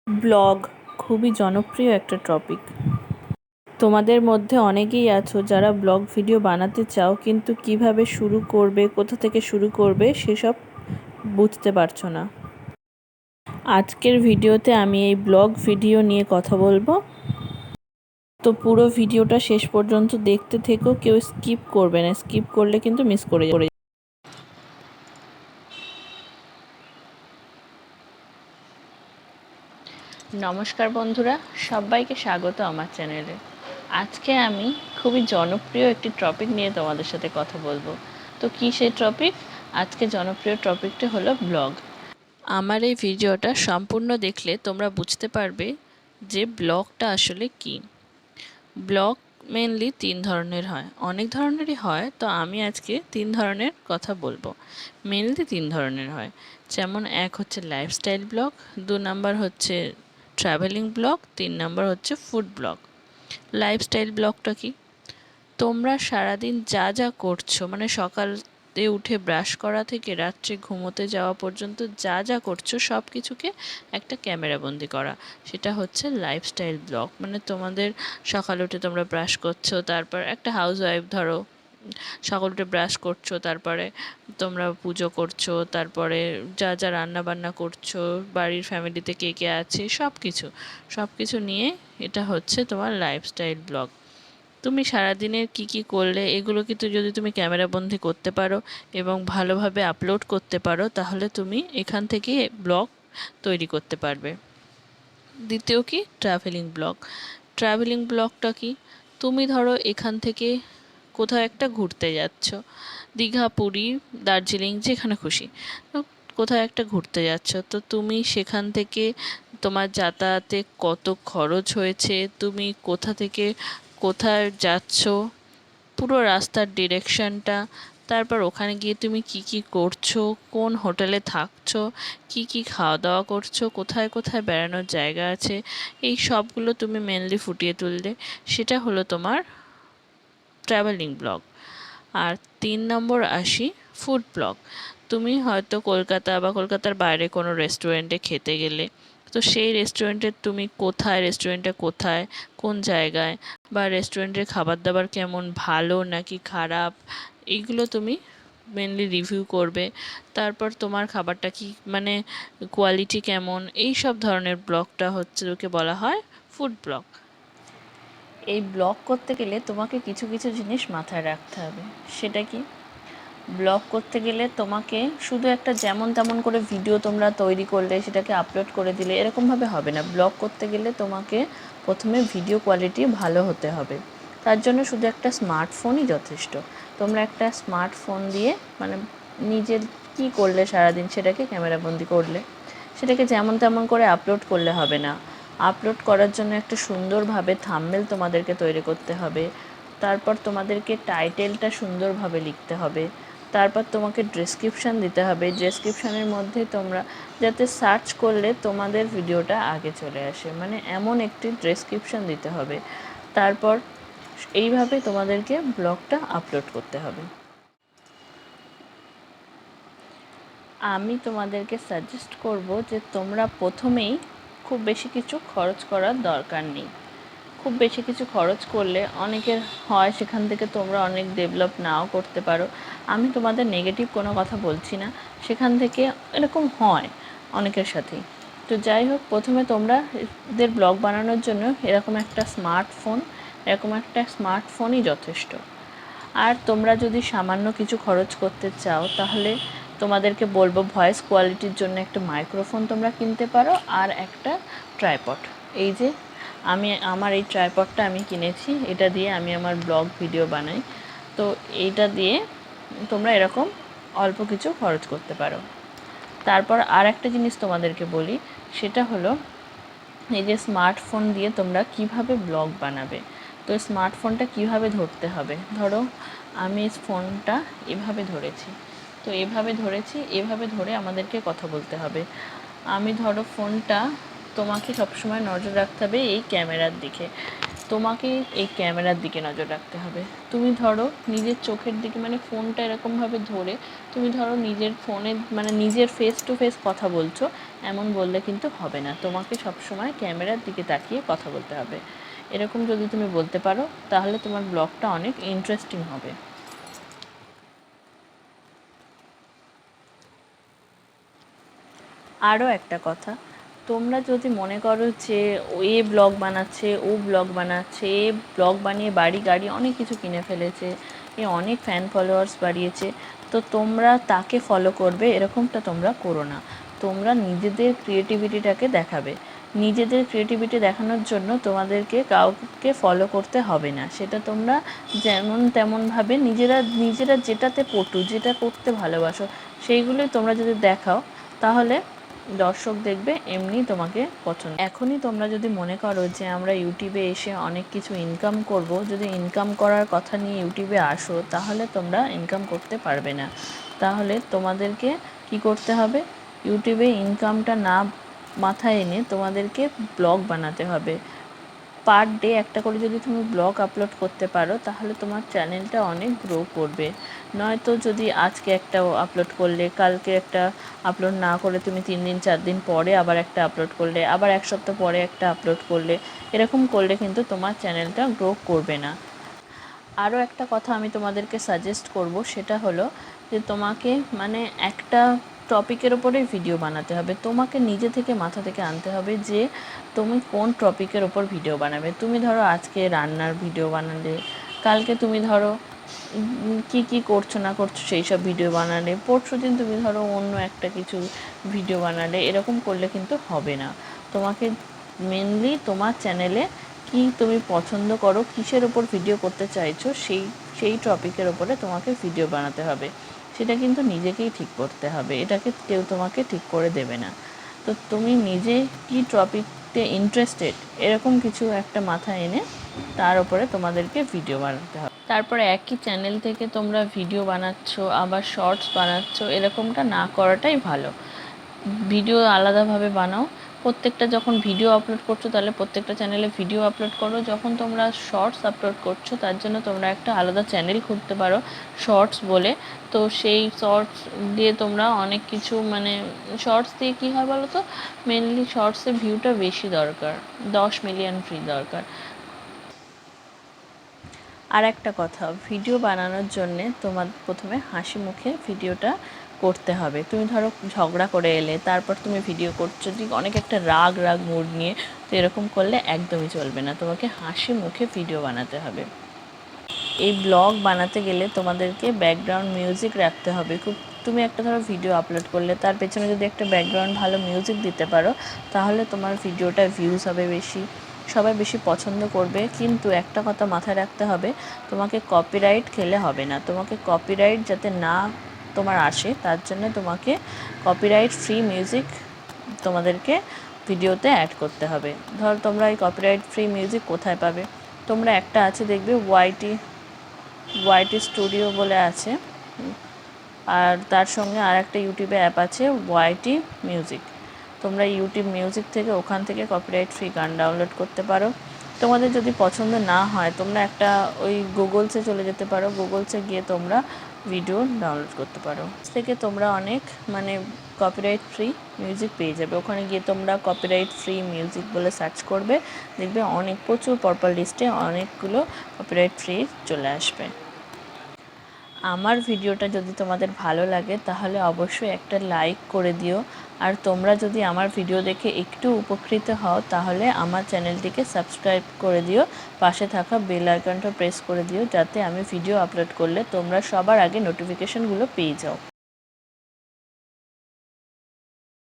Blog খুবই জনপ্রিয় একটা টপিক। তোমাদের মধ্যে অনেকেই আছো যারা ব্লগ ভিডিও বানাতে চাও, কিন্তু কিভাবে শুরু করবে, কোথা থেকে শুরু করবে সেসব বুঝতে পারছো না। আজকের ভিডিওতে আমি এই ব্লগ ভিডিও নিয়ে কথা বলবো, তো পুরো ভিডিওটা শেষ পর্যন্ত দেখতে থেকো, কেউ স্কিপ করবে না, স্কিপ করলে কিন্তু মিস করে যাবে। নমস্কার বন্ধুরা, সবাইকে স্বাগত আমার চ্যানেলে। আজকে আমি খুবই জনপ্রিয় একটি টপিক নিয়ে তোমাদের সাথে কথা বলবো। তো কী সেই টপিক? আজকে জনপ্রিয় টপিকটা হলো ব্লগ। আমার এই ভিডিওটা সম্পূর্ণ দেখলে তোমরা বুঝতে পারবে যে ব্লগটা আসলে কী। ব্লগ মেনলি 3 ধরনের হয়, অনেক ধরনেরই হয়, তো আমি আজকে 3 ধরনের কথা বলবো। মেনলি 3 ধরনের হয়, যেমন এক হচ্ছে লাইফস্টাইল ব্লগ, 2 নাম্বার হচ্ছে ট্রাভেলিং ব্লগ, 3 নাম্বার হচ্ছে ফুড ব্লগ। লাইফস্টাইল ব্লগটা কি? তোমরা সারাদিন যা যা করছো, মানে সকালে উঠে ব্রাশ করা থেকে রাত্রে ঘুমোতে যাওয়া পর্যন্ত যা যা করছো সব কিছুকে একটা ক্যামেরাবন্দি করা, সেটা হচ্ছে লাইফস্টাইল ব্লগ। মানে তোমাদের সকালে উঠে তোমরা ব্রাশ করছো, তারপর একটা হাউস ওয়াইফ ধরো সকাল উঠে ব্রাশ করছো, তারপরে তোমরা পুজো করছো, তারপরে যা যা রান্না বান্না করছো, বাড়ির ফ্যামিলিতে কে কে আছে সব কিছু নিয়ে এটা হচ্ছে তোমার লাইফস্টাইল ব্লগ। তুমি সারাদিনের কি কি করলে এগুলো কিন্তু যদি তুমি ক্যামেরাবন্দি করতে পারো এবং ভালোভাবে আপলোড করতে পারো, তাহলে তুমি এখান থেকে ব্লগ তৈরি করতে পারবে। দ্বিতীয় কি? Travelling blog. ট্রাভেলিং ব্লগটা কি? তুমি ধরো এখান থেকে কোথাও একটা ঘুরতে যাচ্ছ, দীঘা, পুরী, দার্জিলিং, যেখানে খুশি, তো কোথাও একটা ঘুরতে যাচ্ছ, তো তুমি সেখান থেকে তোমার যাতায়াতে কত খরচ হয়েছে, তুমি কোথা থেকে কোথায় যাচ্ছ, পুরো রাস্তার ডিরেকশনটা, তারপর ওখানে গিয়ে তুমি কি কি করছো, কোন হোটেলে থাকছো, কি কি খাওয়া দাওয়া করছো, কোথায় কোথায় বেড়ানোর জায়গা আছে, এই সবগুলো তুমি মেনলি ফুটিয়ে তুললে, সেটা হলো তোমার ট্রাভেলিং ব্লগ। আর 3 নম্বর আসি ফুড ব্লগ। তুমি হয়তো কলকাতা বা কলকাতার বাইরে কোনো রেস্টুরেন্টে খেতে গেলে, তো সেই রেস্টুরেন্টের তুমি কোথায়, রেস্টুরেন্টটা কোথায়, কোন জায়গায়, বা রেস্টুরেন্টের খাবার দাবার কেমন, ভালো নাকি খারাপ, এইগুলো তুমি মেনলি রিভিউ করবে। তারপর তোমার খাবারটা কি, মানে কোয়ালিটি কেমন, এই সব ধরনের ব্লগটা হচ্ছে ওকে বলা হয় ফুড ব্লগ। এই ব্লগ করতে গেলে তোমাকে কিছু কিছু জিনিস মাথায় রাখতে হবে। সেটা কি? ব্লগ করতে গেলে তোমাকে শুধু একটা যেমন তেমন করে ভিডিও তোমরা তৈরি করলে সেটাকে আপলোড করে দিলে এরকমভাবে হবে না। ব্লগ করতে গেলে তোমাকে প্রথমে ভিডিও কোয়ালিটি ভালো হতে হবে। তার জন্য শুধু একটা স্মার্টফোনই যথেষ্ট। তোমরা একটা স্মার্টফোন দিয়ে মানে নিজের কী করলে সারাদিন সেটাকে ক্যামেরাবন্দি করলে, সেটাকে যেমন তেমন করে আপলোড করলে হবে না। আপলোড করার জন্য একটা সুন্দরভাবে থাম্বনেল তোমাদেরকে তৈরি করতে হবে। তারপর তোমাদেরকে টাইটেলটা সুন্দরভাবে লিখতে হবে। তারপর তোমাকে ডেসক্রিপশান দিতে হবে। ডেসক্রিপশানের মধ্যে তোমরা যাতে সার্চ করলে তোমাদের ভিডিওটা আগে চলে আসে, মানে এমন একটি ডেসক্রিপশান দিতে হবে। তারপর এইভাবে তোমাদেরকে ব্লগটা আপলোড করতে হবে। আমি তোমাদেরকে সাজেস্ট করব যে তোমরা প্রথমেই খুব বেশি কিছু খরচ করার দরকার নেই। খুব বেশি কিছু খরচ করলে অনেকের হয় সেখান থেকে তোমরা অনেক ডেভেলপ নাও করতে পারো। আমি তোমাদের নেগেটিভ কোনো কথা বলছি না, সেখান থেকে এরকম হয় অনেকের সাথেই। তো যাই হোক, প্রথমে তোমরা এদের ব্লগ বানানোর জন্য এরকম একটা স্মার্টফোনই যথেষ্ট। আর তোমরা যদি সামান্য কিছু খরচ করতে চাও, তাহলে তোমাদেরকে বলবো ভয়েস কোয়ালিটির জন্য একটা মাইক্রোফোন তোমরা কিনতে পারো, আর একটা ট্রাইপড। এই যে আমার এই ট্রাইপডটা আমি কিনেছি, এটা দিয়ে আমি আমার ব্লগ ভিডিও বানাই। তো এইটা দিয়ে তোমরা এরকম অল্প কিছু খরচ করতে পারো। তারপর আর একটা জিনিস তোমাদেরকে বলি, সেটা হলো এই যে স্মার্টফোন দিয়ে তোমরা কিভাবে ব্লগ বানাবে। তো স্মার্টফোনটা কিভাবে ধরতে হবে, ধরো আমি ফোনটা এভাবে ধরেছি, তো এভাবে ধরে আমাদেরকে কথা বলতে হবে। আমি ধরো ফোনটা, তোমাকে সবসময় নজর রাখতে হবে এই ক্যামেরার দিকে, তোমাকে এই ক্যামেরার দিকে নজর রাখতে হবে। তুমি ধরো নিজের চোখের দিকে, মানে ফোনটা এরকমভাবে ধরে তুমি ধরো নিজের ফোনে মানে নিজের ফেস টু ফেস কথা বলছো, এমন বললে কিন্তু হবে না। তোমাকে সবসময় ক্যামেরার দিকে তাকিয়ে কথা বলতে হবে। এরকম যদি তুমি বলতে পারো তাহলে তোমার ব্লগটা অনেক ইন্টারেস্টিং হবে। আরও একটা কথা, তোমরা যদি মনে করো যে এ ব্লগ বানাচ্ছে, ও ব্লগ বানাচ্ছে, এ ব্লগ বানিয়ে বাড়ি গাড়ি অনেক কিছু কিনে ফেলেছে, এ অনেক ফ্যান ফলোয়ার্স বাড়িয়েছে, তো তোমরা তাকে ফলো করবে এরকমটা তোমরা করো না। তোমরা নিজেদের ক্রিয়েটিভিটিটাকে দেখাবে। নিজেদের ক্রিয়েটিভিটি দেখানোর জন্য তোমাদেরকে কাউকে ফলো করতে হবে না। সেটা তোমরা যেমন তেমনভাবে নিজেরা নিজেরা যেটাতে পটু, যেটা করতে ভালোবাসো, সেইগুলোই তোমরা যদি দেখাও তাহলে দর্শক দেখবে, এমনি তোমাকে পছন্দ। এখনই তোমরা যদি মনে করো যে আমরা ইউটিউবে এসে অনেক কিছু ইনকাম করব, যদি ইনকাম করার কথা নিয়ে ইউটিউবে আসো তাহলে তোমরা ইনকাম করতে পারবে না। তাহলে তোমাদেরকে কি করতে হবে, ইউটিউবে ইনকামটা না মাথায় এনে তোমাদেরকে ব্লগ বানাতে হবে। পার ডে একটা করে যদি তুমি ব্লগ আপলোড করতে পারো তাহলে তোমার চ্যানেলটা অনেক গ্রো করবে। নয়তো যদি আজকে একটা আপলোড করলে, কালকে একটা আপলোড না করে তুমি 3 দিন 4 দিন পরে আবার একটা আপলোড করলে, আবার 1 সপ্তাহ পরে একটা আপলোড করলে, এরকম করলে কিন্তু তোমার চ্যানেলটা গ্রো করবে না। আরও একটা কথা আমি তোমাদেরকে সাজেস্ট করব, সেটা হলো যে তোমাকে মানে একটা টপিকের ওপরে ভিডিও বানাতে হবে। তোমাকে নিজে থেকে মাথা থেকে আনতে হবে যে তুমি কোন টপিকের ওপর ভিডিও বানাবে। তুমি ধরো আজকে রান্নার ভিডিও বানালে, কালকে তুমি ধরো কি কি করছো না করছো সেই সব ভিডিও বানালে, পরশুদিন তুমি ধরো অন্য একটা কিছু ভিডিও বানালে, এরকম করলে কিন্তু হবে না। তোমাকে মেনলি তোমার চ্যানেলে কি তুমি পছন্দ করো, কিসের ওপর ভিডিও করতে চাইছো, সেই টপিকের ওপরে তোমাকে ভিডিও বানাতে হবে। সেটা কিন্তু নিজেকেই ঠিক করতে হবে, এটাকে কেউ তোমাকে ঠিক করে দেবে না। তো তুমি নিজে কি টপিকতে ইন্টারেস্টেড এরকম কিছু একটা মাথায় এনে তার উপরে তোমাদেরকে ভিডিও বানাতে হবে। তারপরে একই চ্যানেল থেকে তোমরা ভিডিও বানাচ্ছ আবার শর্টস বানাচ্ছ, এরকমটা না করাটাই ভালো। ভিডিও আলাদাভাবে বানাও। প্রত্যেকটা যখন ভিডিও আপলোড করছো তাহলে প্রত্যেকটা চ্যানেলে ভিডিও আপলোড করো। যখন তোমরা শর্টস আপলোড করছো তার জন্য তোমরা একটা আলাদা চ্যানেল খুলতে পারো শর্টস বলে। তো সেই শর্টস দিয়ে তোমরা অনেক কিছু মানে শর্টস দিয়ে কী হয় বলো তো, মেনলি শর্টসে ভিউটা বেশি দরকার, 10 মিলিয়ন ফ্রি দরকার। আর একটা কথা, ভিডিও বানানোর জন্যে তোমার প্রথমে হাসি মুখে ভিডিওটা করতে হবে। তুমি ধরো ঝগড়া করে এলে তারপর তুমি ভিডিও করছো, যে অনেক একটা রাগ রাগ মুড নিয়ে, তো এরকম করলে একদমই চলবে না। তোমাকে হাসি মুখে ভিডিও বানাতে হবে। এই ব্লগ বানাতে গেলে তোমাদেরকে ব্যাকগ্রাউন্ড মিউজিক রাখতে হবে খুব। তুমি একটা ধরো ভিডিও আপলোড করলে তার পেছনে যদি একটা ব্যাকগ্রাউন্ড ভালো মিউজিক দিতে পারো তাহলে তোমার ভিডিওটা ভিউজ হবে বেশি, সবাই বেশি পছন্দ করবে। কিন্তু একটা কথা মাথায় রাখতে হবে, তোমাকে কপিরাইট খেলে হবে না। তোমাকে কপিরাইট যাতে না তোমার আসে তার জন্য তোমাকে কপিরাইট ফ্রি মিউজিক তোমাদেরকে ভিডিওতে অ্যাড করতে হবে। ধর তোমরা এই কপিরাইট ফ্রি মিউজিক কোথায় পাবে, তোমরা একটা আছে দেখবে ওয়াইটি স্টুডিও বলে আছে, আর তার সঙ্গে আর একটা ইউটিউবে অ্যাপ আছে ওয়াইটি মিউজিক। তোমরা ইউটিউব মিউজিক থেকে ওখান থেকে কপিরাইট ফ্রি গান ডাউনলোড করতে পারো। তোমাদের যদি পছন্দ না হয় তোমরা একটা ওই গুগলসে চলে যেতে পারো, গুগলসে গিয়ে তোমরা ভিডিও ডাউনলোড করতে পারো। থেকে তোমরা অনেক মানে কপিরাইট ফ্রি মিউজিক পেয়ে যাবে। ওখানে গিয়ে তোমরা কপিরাইট ফ্রি মিউজিক বলে সার্চ করবে, দেখবে অনেক প্রচুর পার্পল লিস্টে অনেকগুলো কপিরাইট ফ্রি চলে আসবে। আমার ভিডিওটা যদি তোমাদের ভালো লাগে তাহলে অবশ্যই একটা লাইক করে দিও। আর তোমরা যদি আমার ভিডিও দেখে একটু উপকৃত হও তাহলে আমার চ্যানেলটিকে সাবস্ক্রাইব করে দিও, পাশে থাকা বেল আইকনটা প্রেস করে দিও, যাতে আমি ভিডিও আপলোড করলে তোমরা সবার আগে নোটিফিকেশনগুলো পেয়ে যাও।